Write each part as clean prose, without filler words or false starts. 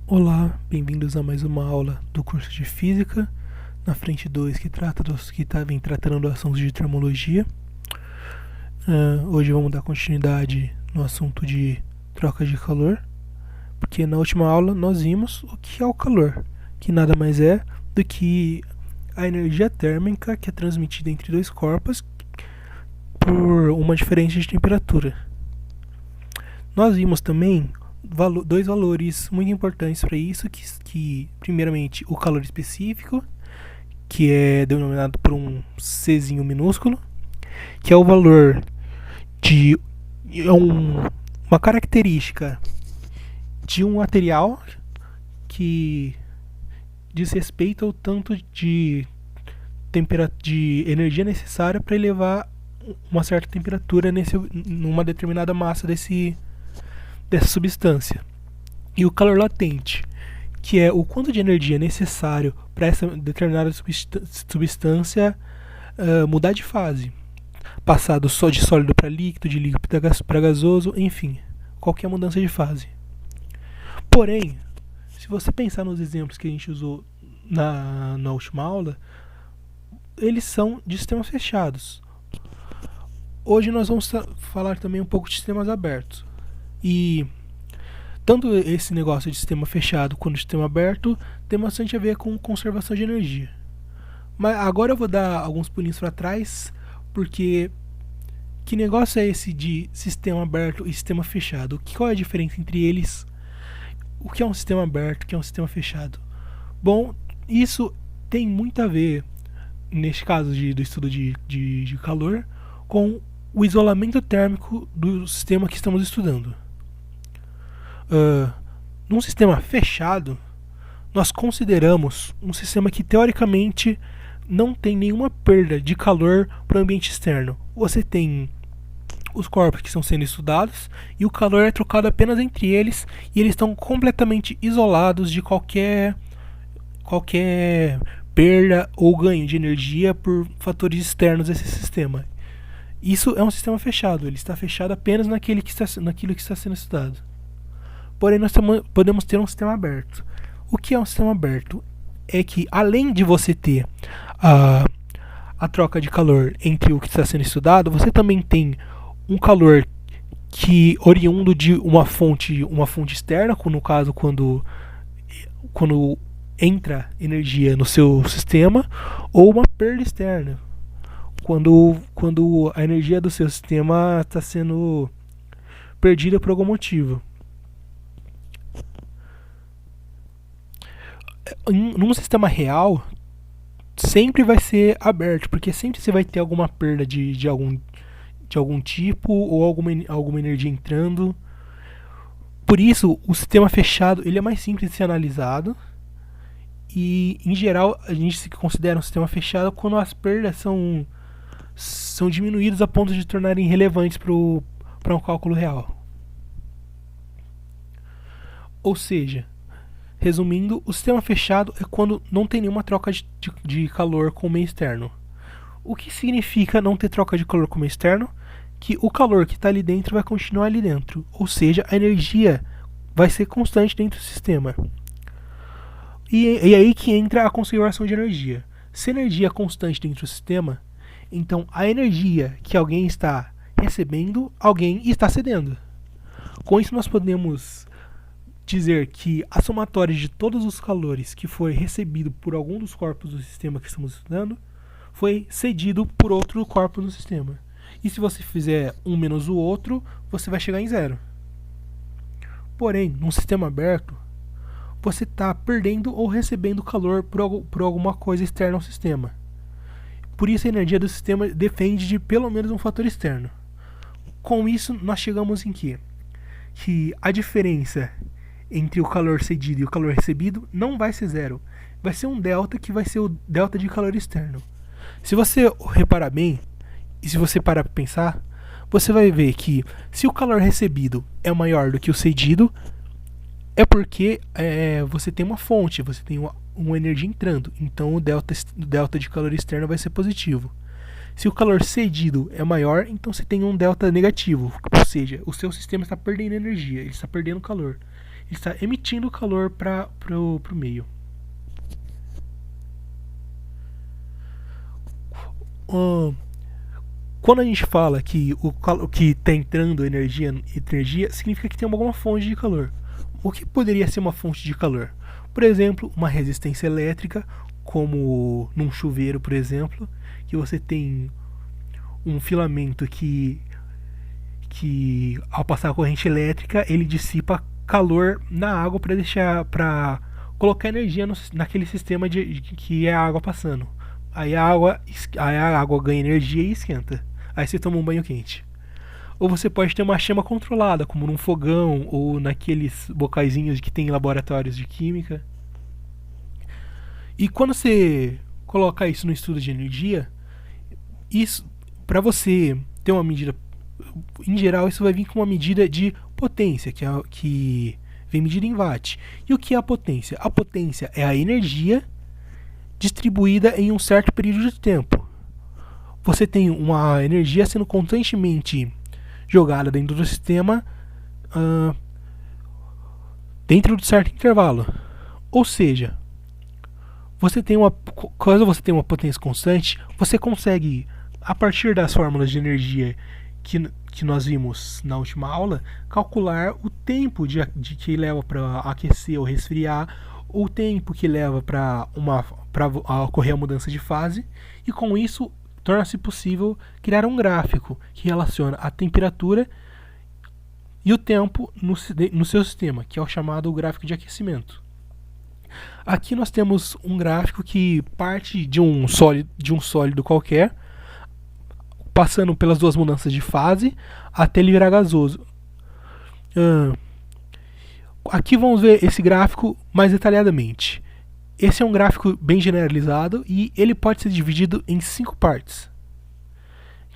Olá, bem-vindos a mais uma aula do curso de Física, na frente 2 vem tratando do assunto de termologia. Hoje vamos dar continuidade no assunto de troca de calor, porque na última aula nós vimos o que é o calor, que nada mais é do que a energia térmica que é transmitida entre dois corpos por uma diferença de temperatura. Nós vimos também dois valores muito importantes para isso, que primeiramente o calor específico, que é denominado por um Czinho minúsculo, que é o valor de uma característica de um material que diz respeito ao tanto de energia necessária para elevar uma certa temperatura numa determinada massa dessa substância. E o calor latente, que é o quanto de energia necessário para essa determinada substância mudar de fase, passado só de sólido para líquido, de líquido para gasoso, enfim, qualquer mudança de fase. Porém, se você pensar nos exemplos que a gente usou na última aula, eles são de sistemas fechados. Hoje nós vamos falar também um pouco de sistemas abertos. E tanto esse negócio de sistema fechado quanto de sistema aberto tem bastante a ver com conservação de energia. Mas agora eu vou dar alguns pulinhos para trás, porque que negócio é esse de sistema aberto e sistema fechado? Qual é a diferença entre eles? O que é um sistema aberto, o que é um sistema fechado? Bom, isso tem muito a ver, neste caso do estudo de calor, com o isolamento térmico do sistema que estamos estudando. Num sistema fechado, nós consideramos um sistema que teoricamente não tem nenhuma perda de calor para o ambiente externo. Você tem os corpos que estão sendo estudados e o calor é trocado apenas entre eles, e eles estão completamente isolados de qualquer perda ou ganho de energia por fatores externos desse sistema. Isso é um sistema fechado, ele está fechado apenas naquilo que está sendo estudado. Porém, nós podemos ter um sistema aberto. O que é um sistema aberto? É que, além de você ter a troca de calor entre o que está sendo estudado, você também tem um calor que oriundo de uma fonte externa, no caso quando entra energia no seu sistema, ou uma perda externa, quando a energia do seu sistema está sendo perdida por algum motivo. Num sistema real, sempre vai ser aberto, porque sempre você vai ter alguma perda de algum tipo, ou alguma energia entrando. Por isso, o sistema fechado ele é mais simples de ser analisado, e em geral a gente se considera um sistema fechado quando as perdas são diminuídas a ponto de tornarem relevantes para um cálculo real. Ou seja, resumindo, o sistema fechado é quando não tem nenhuma troca de calor com o meio externo. O que significa não ter troca de calor com o meio externo? Que o calor que está ali dentro vai continuar ali dentro, ou seja, a energia vai ser constante dentro do sistema. E aí que entra a conservação de energia. Se a energia é constante dentro do sistema, então a energia que alguém está recebendo, alguém está cedendo. Com isso nós podemos dizer que a somatória de todos os calores que foi recebido por algum dos corpos do sistema que estamos estudando foi cedido por outro corpo no sistema. E se você fizer um menos o outro, você vai chegar em zero. Porém, num sistema aberto, você está perdendo ou recebendo calor por alguma coisa externa ao sistema. Por isso a energia do sistema depende de pelo menos um fator externo. Com isso, nós chegamos em quê? Que a diferença entre o calor cedido e o calor recebido não vai ser zero. Vai ser um delta, que vai ser o delta de calor externo. Se você reparar bem, e se você parar para pensar, você vai ver que se o calor recebido é maior do que o cedido, é porque você tem uma fonte, você tem uma energia entrando. Então o delta de calor externo vai ser positivo. Se o calor cedido é maior, então você tem um delta negativo, ou seja, o seu sistema está perdendo energia, ele está perdendo calor. ele está emitindo calor para o meio. Quando a gente fala que o que está entrando energia, significa que tem alguma fonte de calor. O que poderia ser uma fonte de calor? Por exemplo, uma resistência elétrica, como num chuveiro, por exemplo, que você tem um filamento que ao passar a corrente elétrica ele dissipa calor na água para colocar energia naquele sistema que é a água passando. Aí a água ganha energia e esquenta. Aí você toma um banho quente. Ou você pode ter uma chama controlada, como num fogão ou naqueles bocaizinhos que tem em laboratórios de química. E quando você coloca isso no estudo de energia, isso para você ter uma medida, em geral, isso vai vir com uma medida de potência, que vem medida em watt. E o que é a potência? A potência é a energia distribuída em um certo período de tempo. Você tem uma energia sendo constantemente jogada dentro do sistema dentro de certo intervalo. Ou seja, caso você tenha uma potência constante, você consegue, a partir das fórmulas de energia que nós vimos na última aula, calcular o tempo de que leva para aquecer ou resfriar, o tempo que leva para ocorrer a mudança de fase, e com isso torna-se possível criar um gráfico que relaciona a temperatura e o tempo no seu sistema, que é o chamado gráfico de aquecimento. Aqui nós temos um gráfico que parte de um sólido qualquer, passando pelas duas mudanças de fase até ele virar gasoso. Aqui vamos ver esse gráfico mais detalhadamente. Esse é um gráfico bem generalizado e ele pode ser dividido em 5 partes.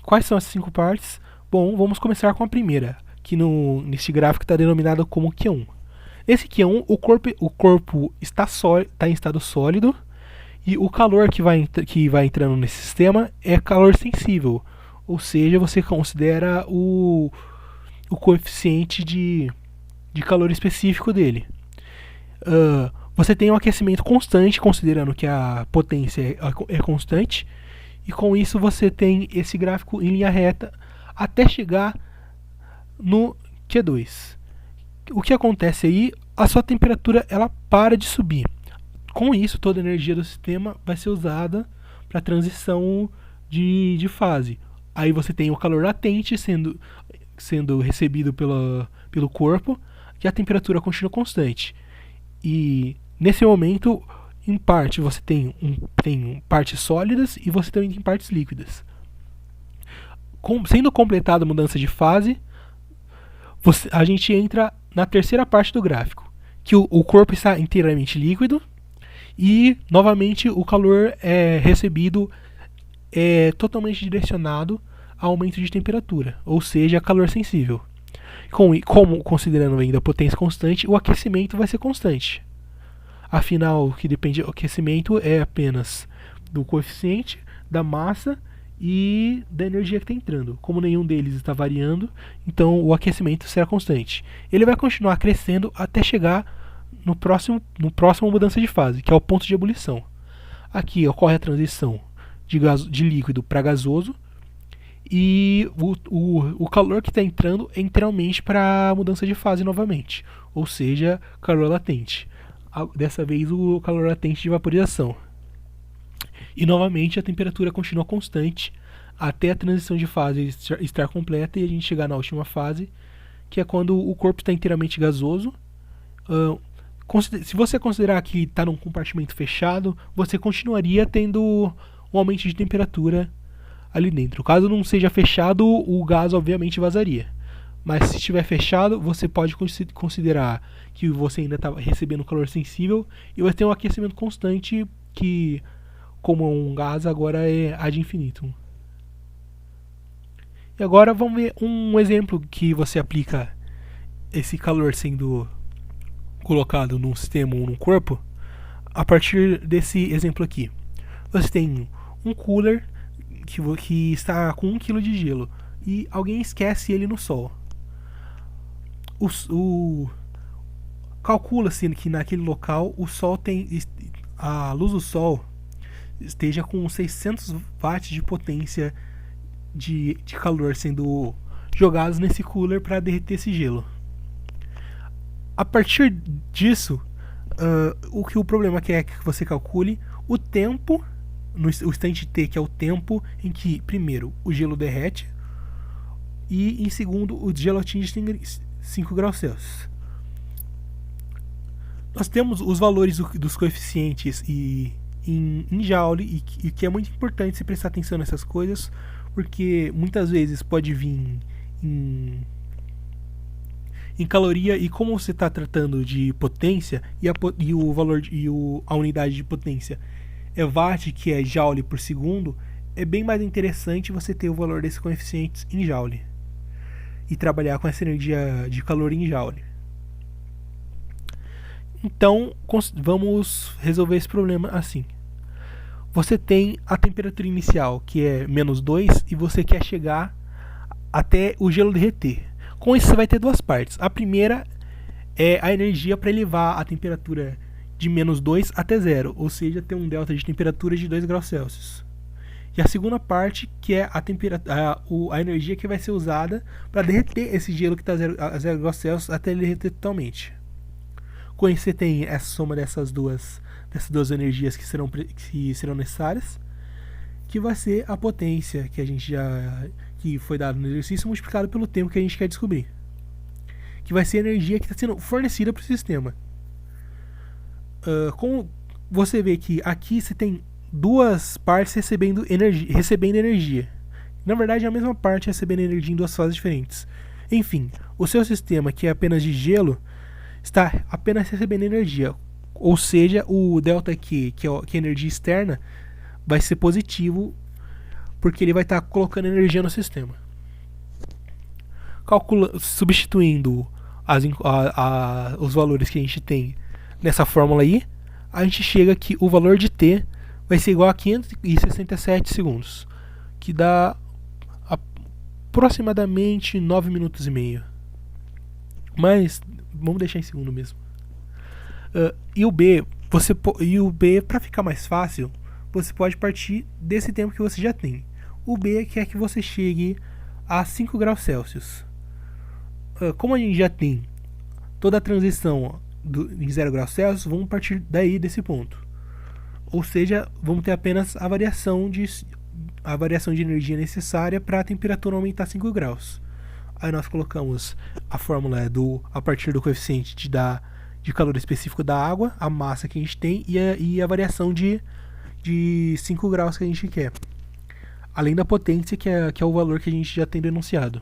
Quais são as 5 partes? Bom, vamos começar com a primeira, que neste gráfico está denominada como Q1. Esse Q1, o corpo está em estado sólido e o calor que vai entrando nesse sistema é calor sensível, ou seja, você considera o coeficiente de calor específico dele. Você tem um aquecimento constante, considerando que a potência é constante, e com isso você tem esse gráfico em linha reta até chegar no Q2. O que acontece aí? A sua temperatura ela para de subir. Com isso, toda a energia do sistema vai ser usada para a transição de fase. Aí você tem o calor latente sendo recebido pelo corpo, e a temperatura continua constante. E nesse momento, em parte, você tem partes sólidas e você também tem partes líquidas. Sendo completada a mudança de fase, a gente entra na terceira parte do gráfico, que o corpo está inteiramente líquido e, novamente, o calor recebido é totalmente direcionado a aumento de temperatura, ou seja, calor sensível. Como considerando ainda a potência constante, o aquecimento vai ser constante. Afinal, o que depende do aquecimento é apenas do coeficiente, da massa e da energia que está entrando. Como nenhum deles está variando, então o aquecimento será constante. Ele vai continuar crescendo até chegar no próximo mudança de fase, que é o ponto de ebulição. Aqui ocorre a transição de líquido para gasoso, e o calor que está entrando é inteiramente para a mudança de fase novamente, ou seja, calor latente. Dessa vez o calor latente de vaporização. E novamente a temperatura continua constante até a transição de fase estar completa e a gente chegar na última fase, que é quando o corpo está inteiramente gasoso. Se você considerar que está num compartimento fechado, você continuaria tendo um aumento de temperatura ali dentro. Caso não seja fechado, o gás obviamente vazaria. Mas se estiver fechado, você pode considerar que você ainda está recebendo calor sensível e vai ter um aquecimento constante que, como é um gás, agora é ad infinitum. E agora vamos ver um exemplo que você aplica esse calor sendo colocado num sistema ou num corpo a partir desse exemplo aqui. Você tem um cooler que está com 1 kg de gelo e alguém esquece ele no sol. Calcula-se que naquele local a luz do sol esteja com 600 watts de potência de calor sendo jogados nesse cooler para derreter esse gelo. A partir disso, o problema é que você calcule o tempo, o instante t, que é o tempo em que, primeiro, o gelo derrete e, em segundo, o gelo atinge 5 graus Celsius. Nós temos os valores dos coeficientes em Joule, e que é muito importante você prestar atenção nessas coisas, porque muitas vezes pode vir em caloria, e como você está tratando de potência e o valor a unidade de potência é watt, que é joule por segundo, é bem mais interessante você ter o valor desses coeficientes em joule e trabalhar com essa energia de calor em joule. Então vamos resolver esse problema assim. Você tem a temperatura inicial, que é -2, e você quer chegar até o gelo derreter. Com isso você vai ter duas partes. A primeira é a energia para elevar a temperatura de -2 até 0, ou seja, ter um delta de temperatura de 2 graus Celsius. E a segunda parte, que é a energia que vai ser usada para derreter esse gelo que está a 0 graus Celsius até ele derreter totalmente. Com isso você tem essa soma dessas duas energias que serão necessárias, que vai ser a potência que foi dada no exercício multiplicado pelo tempo que a gente quer descobrir, que vai ser a energia que está sendo fornecida para o sistema. Como você vê que aqui você tem duas partes recebendo energia. Na verdade é a mesma parte recebendo energia em duas fases diferentes. Enfim, o seu sistema, que é apenas de gelo, está apenas recebendo energia, ou seja, o ΔQ, que é a energia externa, vai ser positivo, porque ele vai estar colocando energia no sistema. Substituindo os valores que a gente tem nessa fórmula aí, a gente chega que o valor de T vai ser igual a 567 segundos, que dá aproximadamente 9 minutos e meio. Mas vamos deixar em segundo mesmo. E o B, para ficar mais fácil, você pode partir desse tempo que você já tem. O B quer que você chegue a 5 graus Celsius. Como a gente já tem toda a transição em 0 graus Celsius, vamos partir daí desse ponto. Ou seja, vamos ter apenas a variação de energia necessária para a temperatura aumentar 5 graus. Aí nós colocamos a fórmula a partir do coeficiente de calor específico da água, a massa que a gente tem e a variação de 5 graus que a gente quer. Além da potência, que é o valor que a gente já tem denunciado.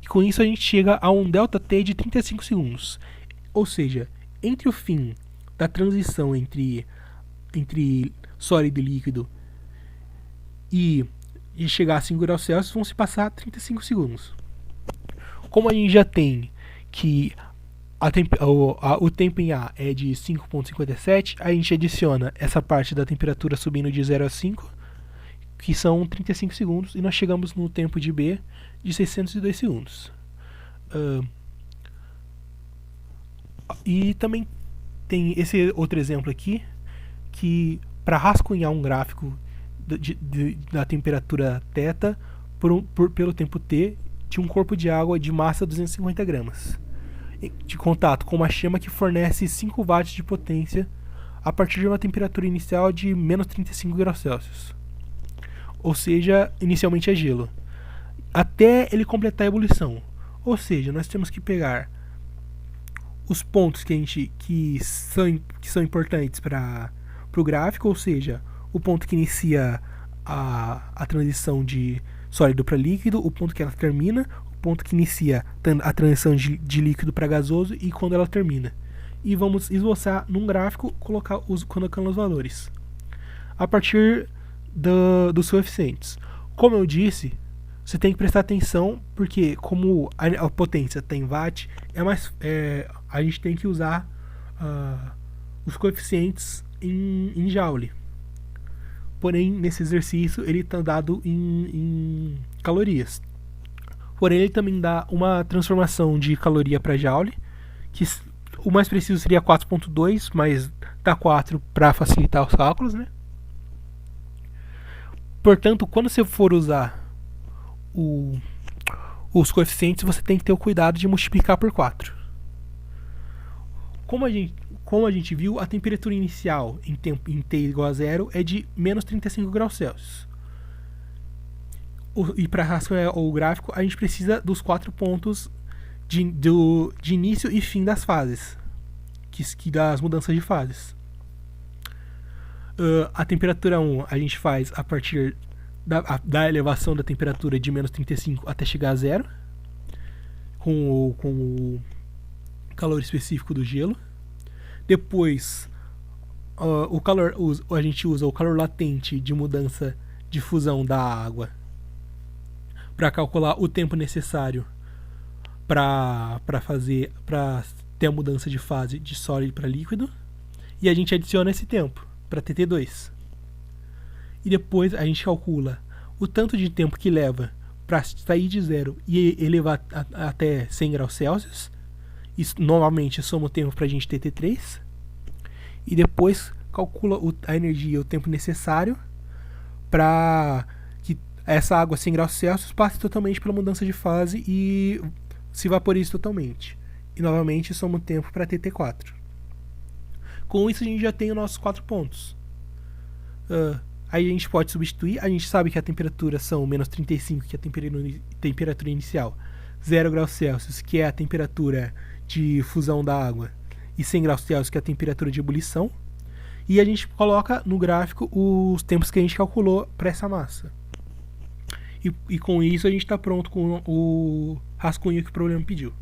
E com isso a gente chega a um ΔT de 35 segundos. Ou seja, entre o fim da transição entre sólido e líquido e chegar a 5 graus Celsius, vão se passar 35 segundos. Como a gente já tem que o tempo em A é de 5,57, a gente adiciona essa parte da temperatura subindo de 0 a 5, que são 35 segundos, e nós chegamos no tempo de B de 602 segundos. E também tem esse outro exemplo aqui, que para rascunhar um gráfico da temperatura θ pelo tempo T de um corpo de água de massa 250 gramas, de contato com uma chama que fornece 5 watts de potência a partir de uma temperatura inicial de menos 35 graus Celsius. Ou seja, inicialmente é gelo, até ele completar a ebulição. Ou seja, nós temos que pegar os pontos que são importantes para o gráfico, ou seja, o ponto que inicia a transição de sólido para líquido, o ponto que ela termina, o ponto que inicia a transição de líquido para gasoso e quando ela termina. E vamos esboçar num gráfico, colocando os valores a partir dos coeficientes. Como eu disse, você tem que prestar atenção, porque como a potência tem watt, a gente tem que usar os coeficientes em joule. Porém, nesse exercício ele está dado em calorias. Porém, ele também dá uma transformação de caloria para joule, O mais preciso seria 4.2, mas dá 4 para facilitar os cálculos, né? Portanto, quando você for usar os coeficientes, você tem que ter o cuidado de multiplicar por 4. Como a gente viu, a temperatura inicial em T igual a 0 é de menos 35 graus Celsius. E para racionar o gráfico, a gente precisa dos 4 pontos de início e fim das fases, das mudanças de fases. A temperatura 1 a gente faz a partir da elevação da temperatura de menos 35 até chegar a 0, com o calor específico do gelo. Depois a gente usa o calor latente de mudança de fusão da água para calcular o tempo necessário para ter a mudança de fase de sólido para líquido, e a gente adiciona esse tempo para TT2. E depois a gente calcula o tanto de tempo que leva para sair de 0 e elevar até 100 graus Celsius. Isso novamente soma o tempo para a gente ter T3. E depois calcula a energia, o tempo necessário para que essa água a 100 graus Celsius passe totalmente pela mudança de fase e se vaporize totalmente. E novamente soma o tempo para TT4. Com isso a gente já tem os nossos 4 pontos. Aí a gente pode substituir. A gente sabe que a temperatura são menos 35, que é a temperatura inicial, 0 graus Celsius, que é a temperatura de fusão da água, e 100 graus Celsius, que é a temperatura de ebulição. E a gente coloca no gráfico os tempos que a gente calculou para essa massa. E com isso a gente está pronto com o rascunho que o problema pediu.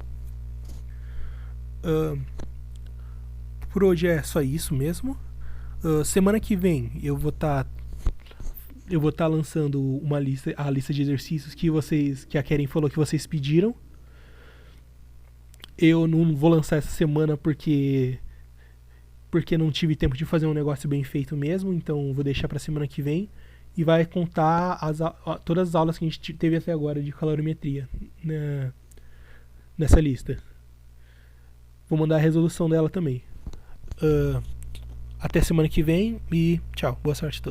Por hoje é só isso mesmo. Semana que vem eu vou estar lançando a lista de exercícios que a Keren falou que vocês pediram. Eu não vou lançar essa semana porque não tive tempo de fazer um negócio bem feito mesmo, então vou deixar para semana que vem e vai contar todas as aulas que a gente teve até agora de calorimetria nessa lista. Vou mandar a resolução dela também. Até semana que vem e tchau, boa sorte a todos.